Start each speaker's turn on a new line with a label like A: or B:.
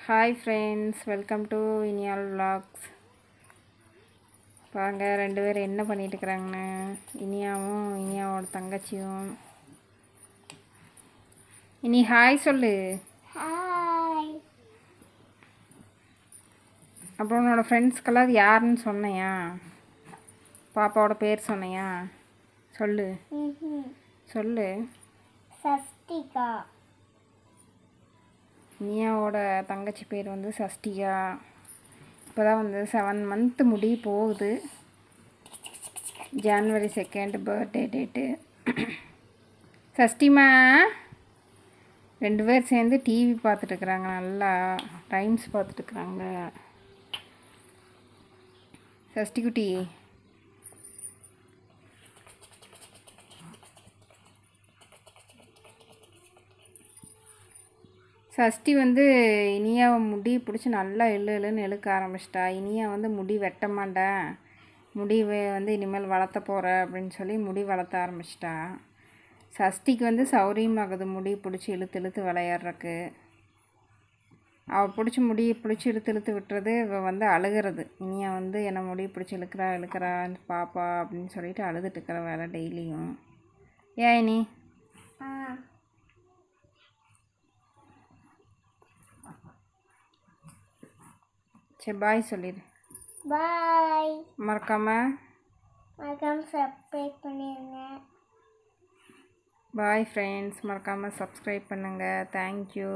A: Hi friends, welcome to Iniyal vlogs. பாருங்க ரெண்டு பேரும் என்ன பண்ணிட்டு இருக்கிறாங்கன்னு. இனியாவும் இனியாவோட தங்கச்சியும். இனி ஹாய் சொல்லு.
B: ஹாய்.
A: அப்புறம் உன்னோட ஃப்ரெண்ட்ஸ்க்கெல்லாம் அது யாருன்னு சொன்னையா? பாப்பாவோட பேர் சொன்னையா? சொல்லு சொல்லு.
B: சஷ்டிகா.
A: இனியாவோட தங்கச்சி பேர் வந்து சஷ்டிகா. இப்போ தான் வந்து 7 month முடிய போகுது. January 2 birthday date. சஷ்டிமா ரெண்டு பேர் சேர்ந்து டிவி பார்த்துட்டுருக்குறாங்க, நல்லா ரைம்ஸ் பார்த்துட்டுருக்குறாங்க. சஷ்டி குட்டி, சஷ்டி வந்து இனியாவை முடி பிடிச்சி நல்லா இழுன்னு இழுக்க ஆரம்பிச்சிட்டா. இனியா வந்து முடி வெட்ட மாட்டேன், முடி வந்து இனிமேல் வளர்த்த போகிற அப்படின்னு சொல்லி முடி வளர்த்த ஆரம்பிச்சிட்டா. சஷ்டிக்கு வந்து சௌரியமாகுது முடி பிடிச்சி இழுத்து இழுத்து விளையாடுறக்கு. அவள் பிடிச்சி முடியை பிடிச்சி இழுத்து இழுத்து விட்டுறது, இவள் வந்து அழுகிறது. இனியா வந்து என்னை முடி பிடிச்சி இழுக்கிறான்னு பாப்பா அப்படின்னு சொல்லிட்டு அழுதுட்டு இருக்கிற வேலை டெய்லியும். ஏன் இனி சரி பாய் சொல்லிடு.
B: பாய்.
A: மறக்காம
B: சப்ஸ்கிரைப் பண்ணிடுங்க.
A: பாய் ஃப்ரெண்ட்ஸ், மறக்காமல் சப்ஸ்கிரைப் பண்ணுங்கள். தேங்க்யூ.